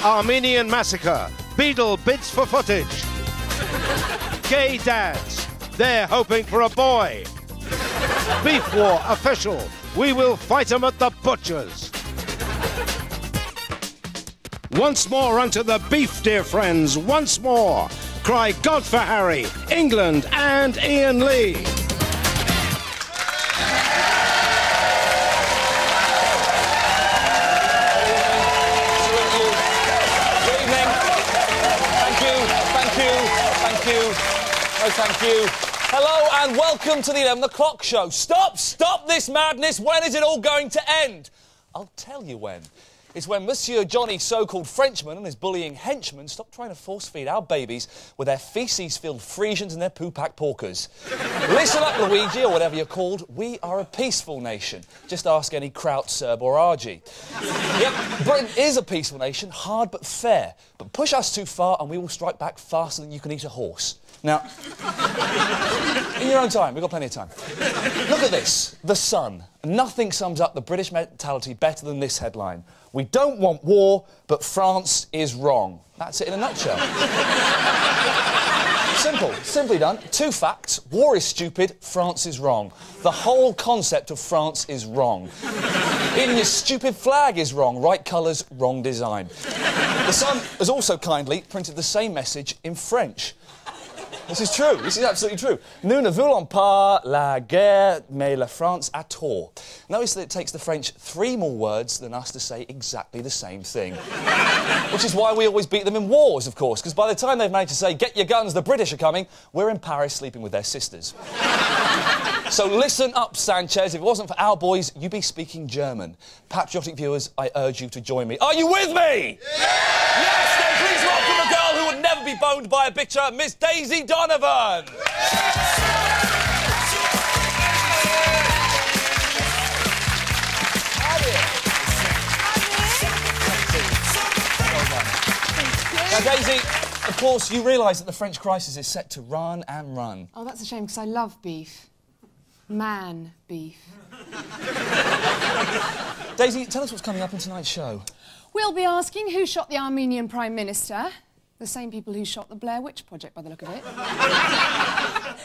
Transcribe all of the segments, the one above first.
Armenian massacre. Beadle bids for footage. Gay dads. They're hoping for a boy. Beef war official. We will fight 'em at the butcher's. Once more unto the beef, dear friends. Once more. Cry God for Harry, England and Iain Lee. Good evening. Thank you. No, thank you. Hello and welcome to the 11 o'clock show. Stop this madness. When is it all going to end? I'll tell you when. It's when Monsieur Johnny, so-called Frenchman, and his bullying henchmen stop trying to force-feed our babies with their faeces-filled Frisians and their poo-pack porkers. Listen up, Luigi, or whatever you're called. We are a peaceful nation. Just ask any Kraut, Serb or Argy. Yep, Britain is a peaceful nation, hard but fair. But push us too far and we will strike back faster than you can eat a horse. Now, in your own time, we've got plenty of time. Look at this, The Sun. Nothing sums up the British mentality better than this headline. We don't want war, but France is wrong. That's it in a nutshell. Simple, simply done. Two facts. War is stupid, France is wrong. The whole concept of France is wrong. Even your stupid flag is wrong. Right colours, wrong design. The Sun has also kindly printed the same message in French. This is true. This is absolutely true. Nous ne voulons pas la guerre, mais la France a tort. Notice that it takes the French 3 more words than us to say exactly the same thing. Which is why we always beat them in wars, of course, because by the time they've managed to say, get your guns, the British are coming, we're in Paris sleeping with their sisters. So listen up, Sanchez. If it wasn't for our boys, you'd be speaking German. Patriotic viewers, I urge you to join me. Are you with me? Yeah! Yes, then please welcome a girl who would never be boned by a bitcher, Miss Daisy Donovan. Now, Daisy, of course, you realise that the French crisis is set to run and run. Oh, that's a shame, because I love beef. Man beef. Daisy, tell us what's coming up in tonight's show. We'll be asking who shot the Armenian Prime Minister. The same people who shot the Blair Witch Project, by the look of it.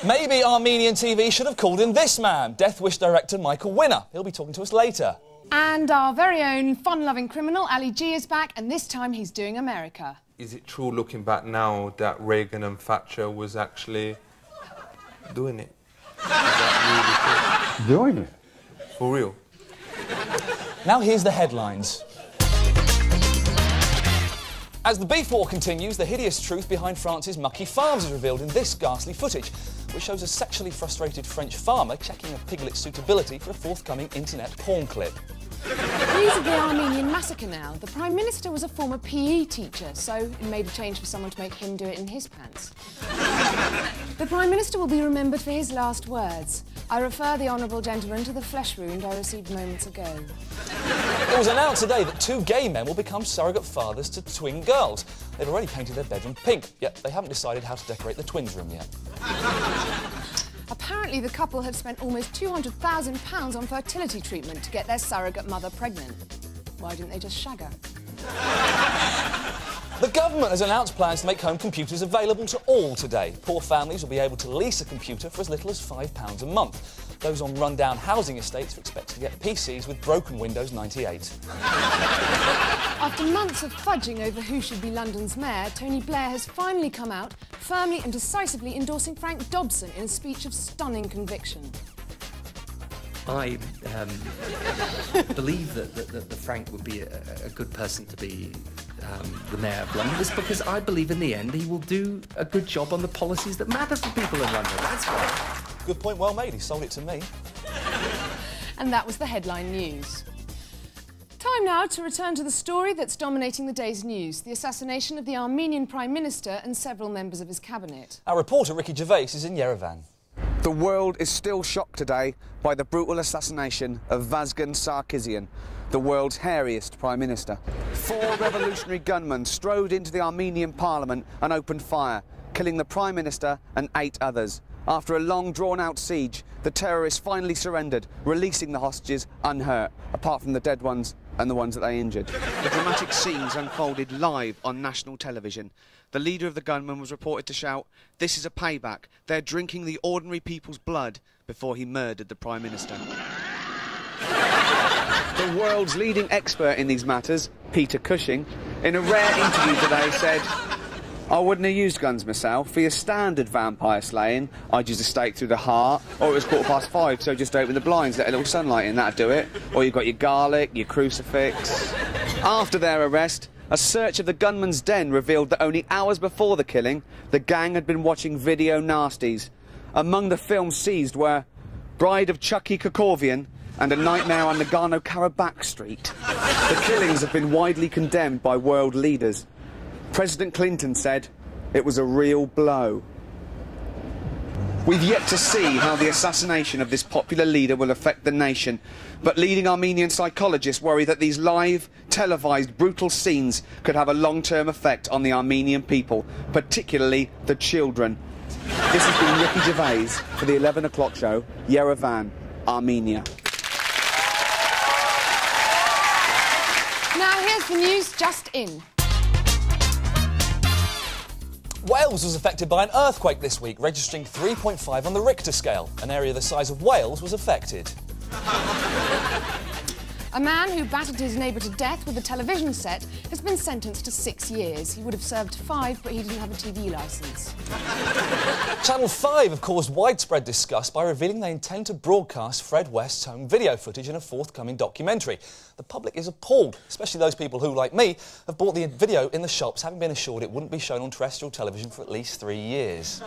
Maybe Armenian TV should have called in this man, Death Wish director Michael Winner. He'll be talking to us later. And our very own fun-loving criminal, Ali G, is back, and this time he's doing America. Is it true, looking back now, that Reagan and Thatcher was actually doing it? Is that really true? Doing it? For real? Now here's the headlines. As the beef war continues, the hideous truth behind France's mucky farms is revealed in this ghastly footage, which shows a sexually frustrated French farmer checking a piglet's suitability for a forthcoming internet porn clip. News of the Armenian massacre now. The Prime Minister was a former PE teacher, so it made a change for someone to make him do it in his pants. The Prime Minister will be remembered for his last words. I refer the honourable gentleman to the flesh wound I received moments ago. It was announced today that 2 gay men will become surrogate fathers to twin girls. They've already painted their bedroom pink, yet they haven't decided how to decorate the twins' room yet. Apparently, the couple have spent almost £200,000 on fertility treatment to get their surrogate mother pregnant. Why didn't they just shag her? The government has announced plans to make home computers available to all today. Poor families will be able to lease a computer for as little as £5 a month. Those on rundown housing estates are expected to get PCs with broken Windows 98. After months of fudging over who should be London's mayor, Tony Blair has finally come out, firmly and decisively endorsing Frank Dobson in a speech of stunning conviction. I believe that Frank would be a good person to be the mayor of London, just because I believe in the end he will do a good job on the policies that matter for people in London. That's why. Good point, well made. He sold it to me. And that was the headline news. Time now to return to the story that's dominating the day's news, the assassination of the Armenian Prime Minister and several members of his cabinet. Our reporter, Ricky Gervais, is in Yerevan. The world is still shocked today by the brutal assassination of Vazgen Sarkisian, the world's hairiest Prime Minister. 4 revolutionary gunmen strode into the Armenian parliament and opened fire, killing the Prime Minister and 8 others. After a long, drawn-out siege, the terrorists finally surrendered, releasing the hostages unhurt, apart from the dead ones and the ones that they injured. The dramatic scenes unfolded live on national television. The leader of the gunmen was reported to shout, "This is a payback. They're drinking the ordinary people's blood," before he murdered the Prime Minister. The world's leading expert in these matters, Peter Cushing, in a rare interview today said, "I wouldn't have used guns myself. For your standard vampire slaying, I'd use a stake through the heart, or it was 5:15, so just open the blinds, let a little sunlight in, that'd do it. Or you've got your garlic, your crucifix." After their arrest, a search of the gunman's den revealed that only hours before the killing, the gang had been watching video nasties. Among the films seized were Bride of Chucky Kokorvian and A Nightmare on Nagano-Karabakh Street. The killings have been widely condemned by world leaders. President Clinton said, "It was a real blow." We've yet to see how the assassination of this popular leader will affect the nation, but leading Armenian psychologists worry that these live, televised, brutal scenes could have a long-term effect on the Armenian people, particularly the children. This has been Ricky Gervais for the 11 o'clock show, Yerevan, Armenia. Now here's the news just in. Wales was affected by an earthquake this week, registering 3.5 on the Richter scale. An area the size of Wales was affected. A man who battered his neighbour to death with a television set has been sentenced to 6 years. He would have served 5, but he didn't have a TV licence. Channel 5 have caused widespread disgust by revealing they intend to broadcast Fred West's home video footage in a forthcoming documentary. The public is appalled, especially those people who, like me, have bought the video in the shops, having been assured it wouldn't be shown on terrestrial television for at least 3 years.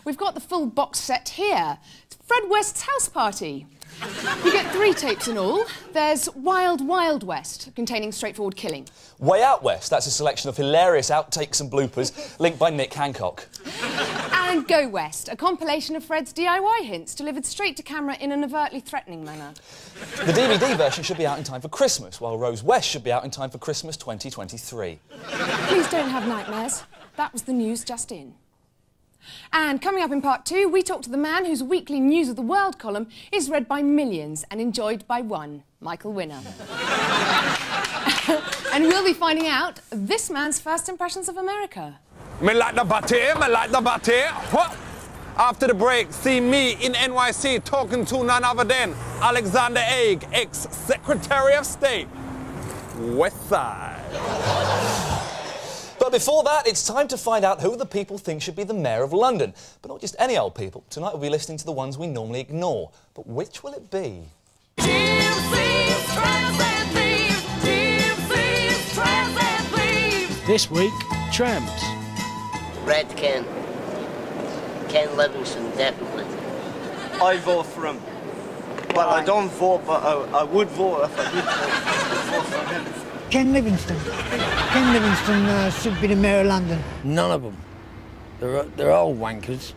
We've got the full box set here. It's Fred West's house party. You get 3 tapes in all. There's Wild Wild West, containing straightforward killing. Way Out West, that's a selection of hilarious outtakes and bloopers linked by Nick Hancock. And Go West, a compilation of Fred's DIY hints delivered straight to camera in an overtly threatening manner. The DVD version should be out in time for Christmas, while Rose West should be out in time for Christmas 2023. Please don't have nightmares. That was the news just in. And coming up in part 2, we talk to the man whose weekly News of the World column is read by millions and enjoyed by one, Michael Winner. And we'll be finding out this man's first impressions of America. Me like the body, me like the body. What? After the break, see me in NYC talking to none other than Alexander Haig, ex-Secretary of State. West Side. But before that, it's time to find out who the people think should be the Mayor of London. But not just any old people. Tonight we'll be listening to the ones we normally ignore. But which will it be? This week, tramps. Red Ken. Ken Livingston, definitely. I vote for him. Well, I don't vote, but I would vote if I did vote for him. Ken Livingston. Ken Livingston should be the Mayor of London. None of them. They're all wankers.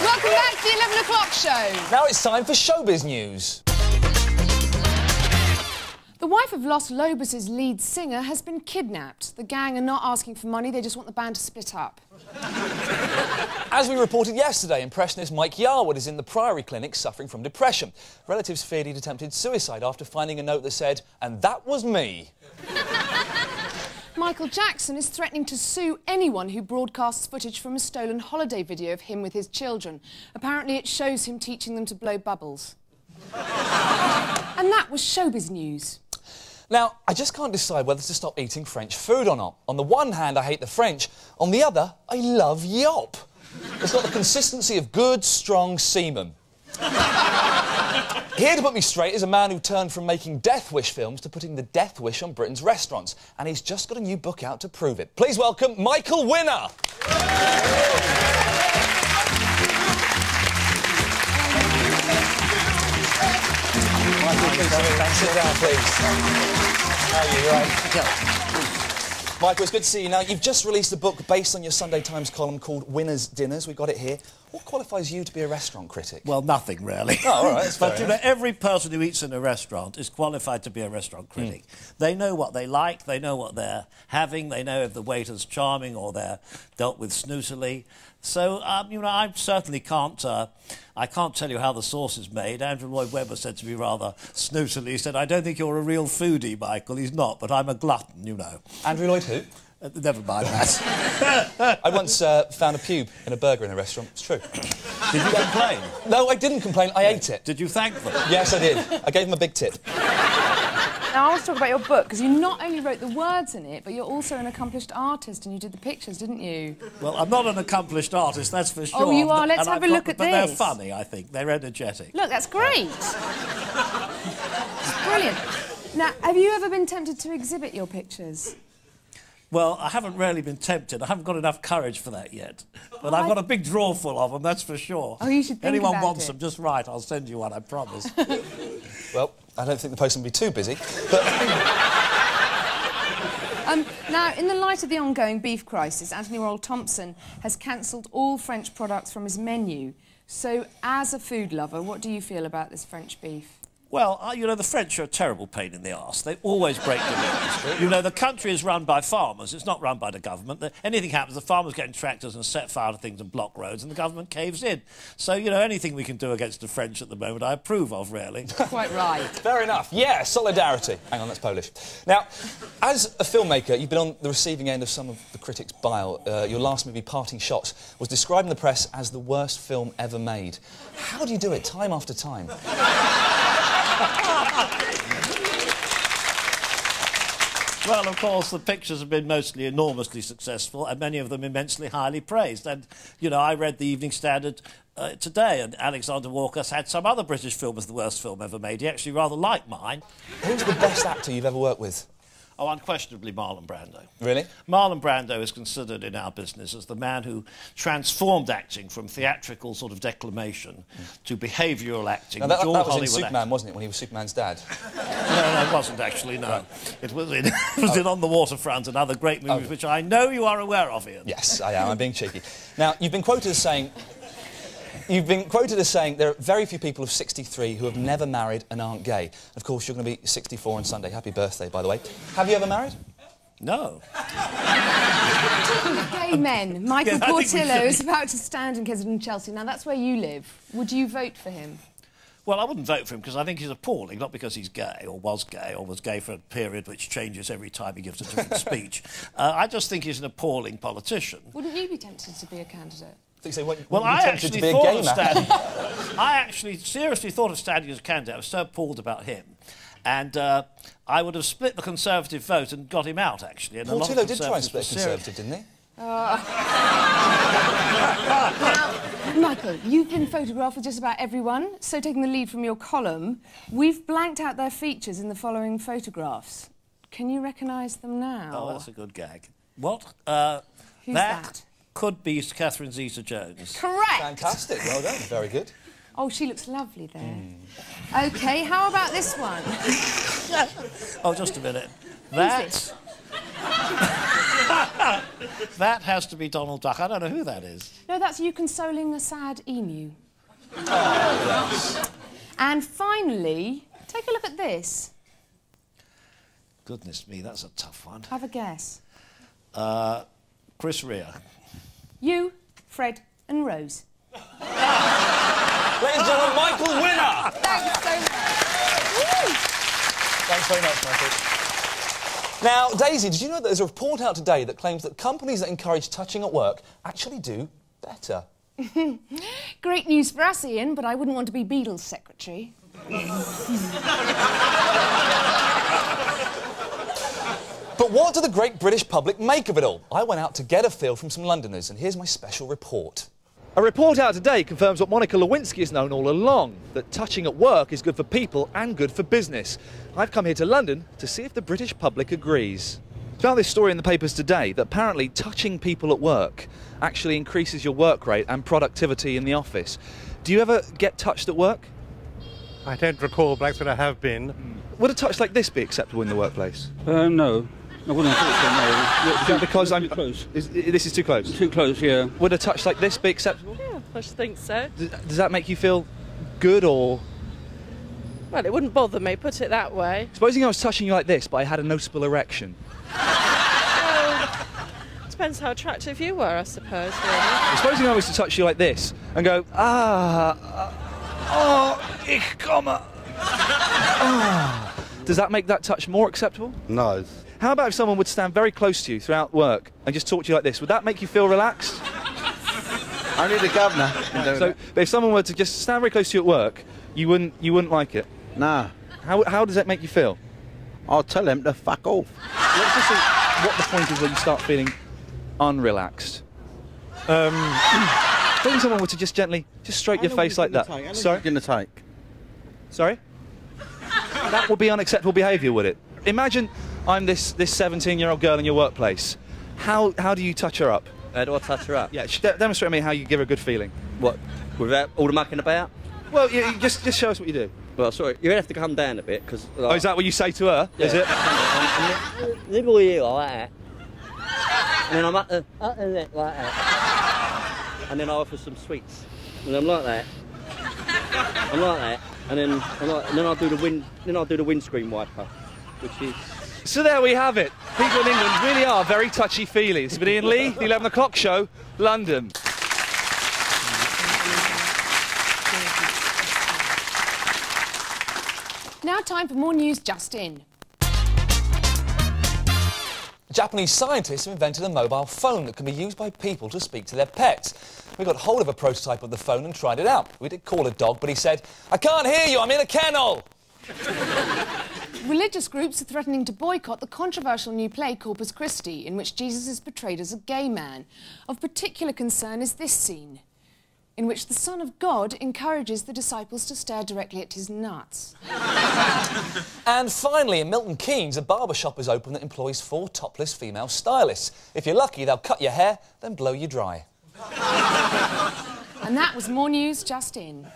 Welcome back to the 11 o'clock show. Now it's time for showbiz news. The wife of Los Lobos' lead singer has been kidnapped. The gang are not asking for money, they just want the band to split up. As we reported yesterday, impressionist Mike Yarwood is in the Priory Clinic suffering from depression. Relatives feared he'd attempted suicide after finding a note that said, "And that was me." Michael Jackson is threatening to sue anyone who broadcasts footage from a stolen holiday video of him with his children. Apparently it shows him teaching them to blow bubbles. And that was showbiz news. Now, I just can't decide whether to stop eating French food or not. On the one hand, I hate the French. On the other, I love yop. It's got the consistency of good, strong semen. Here to put me straight is a man who turned from making Death Wish films to putting the Death Wish on Britain's restaurants. And he's just got a new book out to prove it. Please welcome Michael Winner. Sit down, please. How are you? Right. Michael, it's good to see you. Now, you've just released a book based on your Sunday Times column called Winner's Dinners. We've got it here. What qualifies you to be a restaurant critic? Well, nothing really. Oh, all right, that's fair But you know, every person who eats in a restaurant is qualified to be a restaurant critic. They know what they like, they know what they're having, they know if the waiter's charming or they're dealt with snootily. So, you know, I certainly can't... I can't tell you how the sauce is made. Andrew Lloyd Webber said to me rather snootily, he said, I don't think you're a real foodie, Michael. He's not, but I'm a glutton, you know. Andrew Lloyd who? Never mind that. I once found a pube in a burger in a restaurant. It's true. Did you complain? No, I didn't complain. I ate it. Did you thank them? Yes, I did. I gave them a big tip. Now, I want to talk about your book, because you not only wrote the words in it, but you're also an accomplished artist, and you did the pictures, didn't you? Well, I'm not an accomplished artist, that's for sure. Oh, you are? Let's have a look at but this. But they're funny, I think. They're energetic. Look, that's great. It's brilliant. Now, have you ever been tempted to exhibit your pictures? Well, I haven't really been tempted. I haven't got enough courage for that yet. But I've got a big drawer full of them, that's for sure. Oh, you should think Anyone about wants it. them, just write. I'll send you one, I promise. Well, I don't think the postman will be too busy, but... Now, in the light of the ongoing beef crisis, Anthony Roll-Thompson has cancelled all French products from his menu. So, as a food lover, what do you feel about this French beef? Well, you know, the French are a terrible pain in the arse. They always break the rules. You know, the country is run by farmers. It's not run by the government. Anything happens, the farmers get in tractors and set fire to things and block roads, and the government caves in. So, you know, anything we can do against the French at the moment, I approve of, really. Quite right. Fair enough. Yeah, solidarity. Hang on, that's Polish. Now, as a filmmaker, you've been on the receiving end of some of the critics' bile. Your last movie, Parting Shots, was described in the press as the worst film ever made. How do you do it time after time? Well, of course, the pictures have been mostly enormously successful and many of them immensely highly praised. And, you know, I read the Evening Standard today and Alexander Walker's had some other British film as the worst film ever made. He actually rather liked mine. Who's the best actor you've ever worked with? Oh, unquestionably Marlon Brando. Really? Marlon Brando is considered in our business as the man who transformed acting from theatrical sort of declamation to behavioural acting. Now, that was Hollywood in Superman, acting. wasn't it, when he was Superman's dad? No, it wasn't actually, no. Right. It was in On the Waterfront and other great movies, which I know you are aware of, Iain. Yes, I am. I'm being cheeky. Now, you've been quoted as saying... there are very few people of 63 who have never married and aren't gay. Of course, you're going to be 64 on Sunday. Happy birthday, by the way. Have you ever married? No. Gay men. Michael Portillo is about to stand in Kensington, Chelsea. Now, that's where you live. Would you vote for him? Well, I wouldn't vote for him because I think he's appalling, not because he's gay or was gay for a period which changes every time he gives a different speech. I just think he's an appalling politician. Wouldn't you be tempted to be a candidate? Well, I actually thought of standing. I actually seriously thought of standing as a candidate. I was so appalled about him. And I would have split the Conservative vote and got him out, actually. And Portillo did try and split the Conservative, didn't he? Now, Michael, you've been photographed with just about everyone, so taking the lead from your column, we've blanked out their features in the following photographs. Can you recognise them now? Oh, that's a good gag. What? Who's that? Could be Catherine Zeta-Jones. Correct! Fantastic, well done, very good. Oh, she looks lovely there. OK, how about this one? Oh, just a minute. Who's That has to be Donald Duck. I don't know who that is. No, that's you consoling a sad emu. Oh, yes. And finally, take a look at this. Goodness me, that's a tough one. Have a guess. Chris Rea. You, Fred and Rose. Ladies and gentlemen, Michael winner! Thanks so much. Woo! Thanks very much, Michael. Now, Daisy, did you know that there's a report out today that claims that companies that encourage touching at work actually do better? Great news for us, Iain, but I wouldn't want to be Beadle's secretary. But what do the great British public make of it all? I went out to get a feel from some Londoners, and here's my special report. A report out today confirms what Monica Lewinsky has known all along, that touching at work is good for people and good for business. I've come here to London to see if the British public agrees. I found this story in the papers today that apparently touching people at work actually increases your work rate and productivity in the office. Do you ever get touched at work? I don't recall, but that's what I have been. Would a touch like this be acceptable in the workplace? No. I wouldn't have thought so, no. Because I'm... Too close. This is too close? Too close, yeah. Would a touch like this be acceptable? Yeah, I should think so. Does that make you feel good or...? Well, it wouldn't bother me, put it that way. Supposing I was touching you like this, but I had a noticeable erection. Well, depends how attractive you were, I suppose, really. Supposing I was to touch you like this and go, ich komme. Does that make that touch more acceptable? No. How about if someone would stand very close to you throughout work and just talk to you like this? Would that make you feel relaxed? Only the governor. But if someone were to just stand very close to you at work, you wouldn't like it? No. How does that make you feel? I'll tell him to fuck off. Let's just see what the point is when you start feeling unrelaxed. Think someone were to just gently stroke your face like that. Sorry? Going to take. Sorry? That would be unacceptable behaviour, would it? Imagine I'm this 17-year-old girl in your workplace. How do you touch her up? How do I touch her up? Yeah, demonstrate to me how you give her a good feeling. What? Without all the mucking about? Well, you just show us what you do. Well, sorry, you're going to have to come down a bit, because... Like, oh, is that what you say to her? Yeah. Is it? Nibble here like that. And then I'm up the neck like that. And then I offer some sweets. And I'm like that. I'm like that. And then I'll do the windscreen wiper, which is... So there we have it. People in England really are very touchy-feely. It's been Iain Lee, the 11 o'clock show, London. Now time for more news just in. Japanese scientists have invented a mobile phone that can be used by people to speak to their pets. We got hold of a prototype of the phone and tried it out. We did call a dog, but he said, "I can't hear you, I'm in a kennel." Religious groups are threatening to boycott the controversial new play Corpus Christi, in which Jesus is portrayed as a gay man. Of particular concern is this scene, in which the Son of God encourages the disciples to stare directly at his nuts. And finally, in Milton Keynes, a barber shop is open that employs 4 topless female stylists. If you're lucky, they'll cut your hair, then blow you dry. And that was more news just in.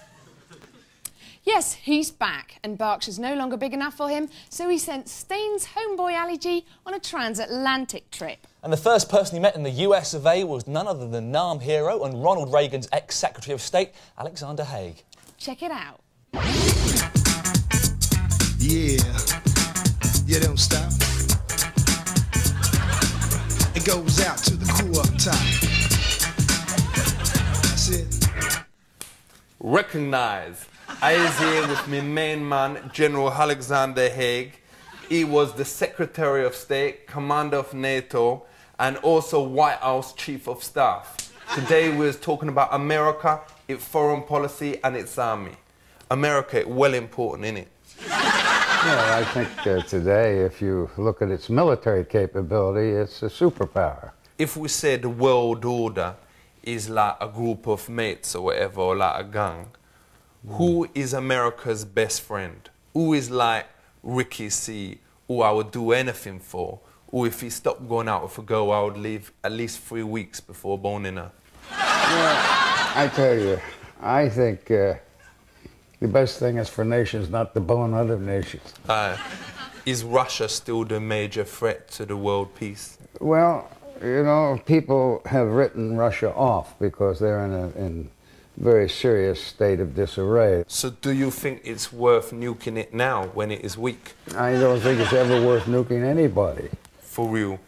Yes, he's back, and Berkshire's no longer big enough for him, so he sent Staines' homeboy Ali G on a transatlantic trip. And the first person he met in the US of A was none other than Nam hero and Ronald Reagan's ex-Secretary of State, Alexander Haig. Check it out. Yeah, don't stop. It goes out to the crew up top. That's it. Recognize. I is here with my main man, General Alexander Haig. He was the Secretary of State, Commander of NATO, and also White House Chief of Staff. Today we're talking about America, its foreign policy and its army. America is well important, innit? Yeah, I think today, if you look at its military capability, it's a superpower. If we say the world order is like a group of mates or whatever, or like a gang, who is America's best friend? Who is like Ricky C, who I would do anything for? Or if he stopped going out with a girl, I would leave at least 3 weeks before boning her. Yeah, I tell you, I think the best thing is for nations not to bone other nations. Is Russia still the major threat to the world peace? Well, you know, people have written Russia off because they're in a very serious state of disarray. So do you think it's worth nuking it now when it is weak? I don't think it's ever worth nuking anybody. For real.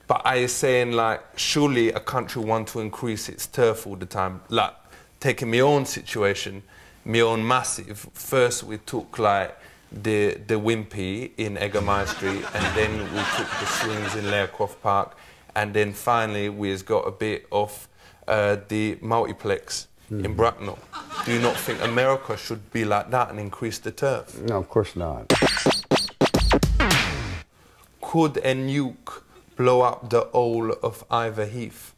But I is saying, like, surely a country want to increase its turf all the time. Like, taking my own situation, my own massive, first we took, like, the Wimpy in Egermeyer Street, and then we took the swings in Laycroft Park, and then finally we has got a bit of the multiplex in Bracknell. Do you not think America should be like that and increase the turf? No, of course not. Could a nuke blow up the whole of Ivor Heath?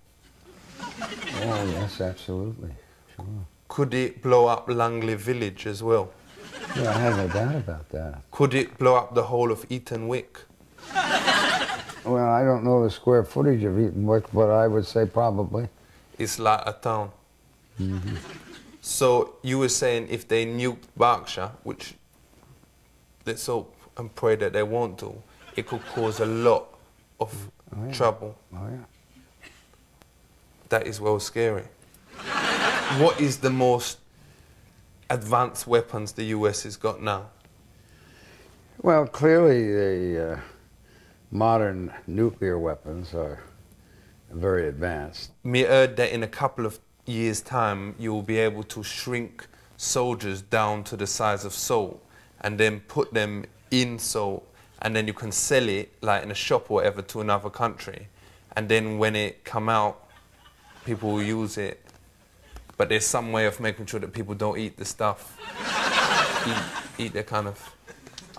Oh, yes, absolutely. Sure. Could it blow up Langley Village as well? Yeah, I have no doubt about that. Could it blow up the whole of Eaton Wick? Well, I don't know the square footage of Eaton Wick, but I would say probably. It's like a town. Mm-hmm. So you were saying if they nuked Berkshire, which let's hope and pray that they won't do, it could cause a lot of trouble. Oh, yeah. That is well scary. What is the most advanced weapons the US has got now? Well, clearly the modern nuclear weapons are very advanced. Me heard that in a couple of years' time you will be able to shrink soldiers down to the size of salt and then put them in salt, and then you can sell it like in a shop or whatever to another country, and then when it come out people will use it, but there's some way of making sure that people don't eat the stuff. eat the kind of...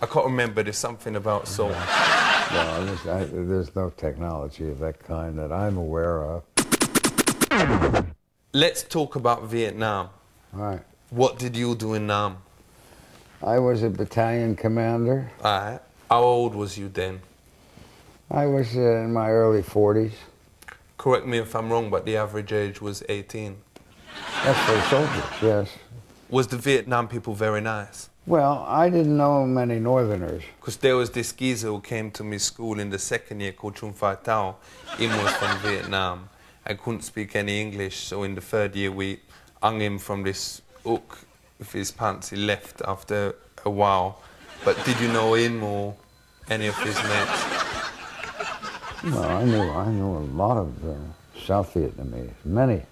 I can't remember, there's something about salt. Well, there's no technology of that kind that I'm aware of. Let's talk about Vietnam. All right. What did you do in Nam? I was a battalion commander. All right. How old was you then? I was in my early 40s. Correct me if I'm wrong, but the average age was 18. That's for soldiers, yes. Was the Vietnam people very nice? Well, I didn't know many Northerners. Because there was this geezer who came to my school in the second year called Chun Phai Tao. He was from Vietnam and couldn't speak any English, so in the third year we hung him from this hook with his pants. He left after a while. But did you know him or any of his mates? No, I knew a lot of South Vietnamese, many.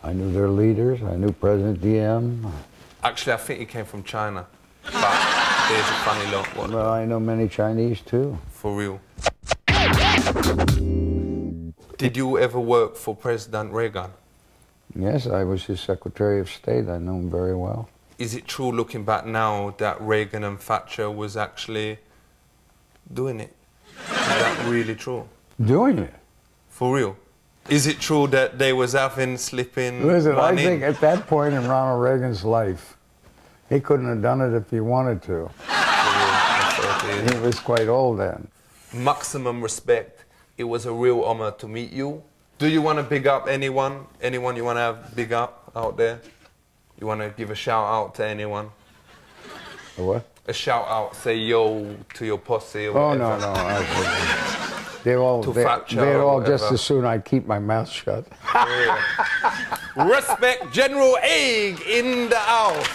I knew their leaders, I knew President Diem. Actually, I think he came from China. But there's a funny lot. Well, I know many Chinese too. For real. Did you ever work for President Reagan? Yes, I was his Secretary of State. I know him very well. Is it true, looking back now, that Reagan and Thatcher was actually doing it? Is that really true? Doing it? For real? Is it true that they was having slipping? Listen, I think at that point in Ronald Reagan's life, he couldn't have done it if he wanted to. He was quite old then. Maximum respect. It was a real honor to meet you. Do you want to big up anyone? Anyone you want to have big up out there? You want to give a shout out to anyone? A what? A shout out, say yo to your posse or whatever. No. They'd all just as soon I'd keep my mouth shut. Respect General Haig in the house.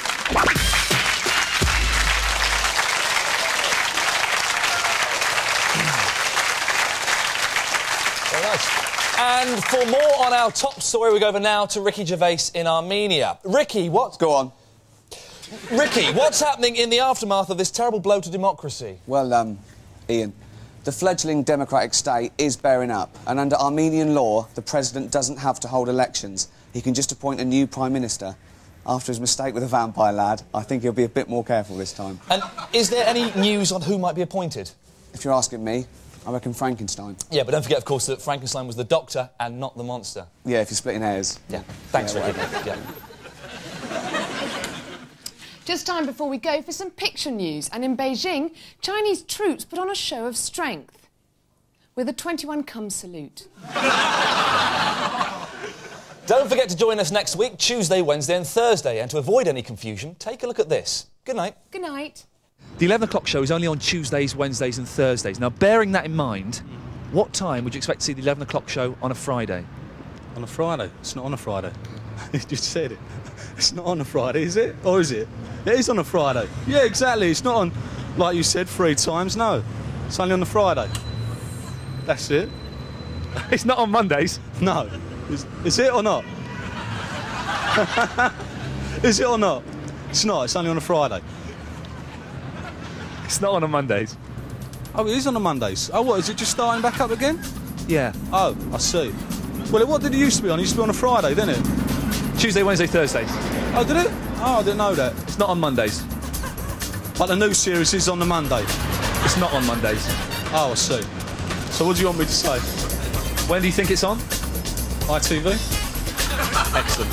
Very nice. And for more on our top story, we go over now to Ricky Gervais in Armenia. Ricky, what's... Go on. Ricky, what's happening in the aftermath of this terrible blow to democracy? Well, Iain, the fledgling democratic state is bearing up, and under Armenian law, the president doesn't have to hold elections. He can just appoint a new prime minister. After his mistake with the vampire lad, I think he'll be a bit more careful this time. And is there any news on who might be appointed? If you're asking me, I reckon Frankenstein. Yeah, but don't forget, of course, that Frankenstein was the doctor and not the monster. Yeah, if you're splitting hairs. Yeah, thanks, yeah, Ricky. Yeah. Just time before we go for some picture news. And in Beijing, Chinese troops put on a show of strength with a 21-cum salute. Don't forget to join us next week, Tuesday, Wednesday and Thursday. And to avoid any confusion, take a look at this. Good night. Good night. The 11 o'clock show is only on Tuesdays, Wednesdays and Thursdays. Now, bearing that in mind, what time would you expect to see the 11 o'clock show on a Friday? On a Friday? It's not on a Friday. You just said it. It's not on a Friday, is it? Or is it? It is on a Friday. Yeah, exactly. It's not on, like you said, 3 times. No. It's only on the Friday. That's it. It's not on Mondays? No. Is it or not? Is it or not? It's not. It's only on a Friday. It's not on a Mondays. Oh, it is on a Mondays. Oh, what? Is it just starting back up again? Yeah. Oh, I see. Well, what did it used to be on? It used to be on a Friday, didn't it? Tuesday, Wednesday, Thursdays. Oh, did it? Oh, I didn't know that. It's not on Mondays. But the new series is on the Monday. It's not on Mondays. Oh, I see. So what do you want me to say? When do you think it's on? ITV. Excellent.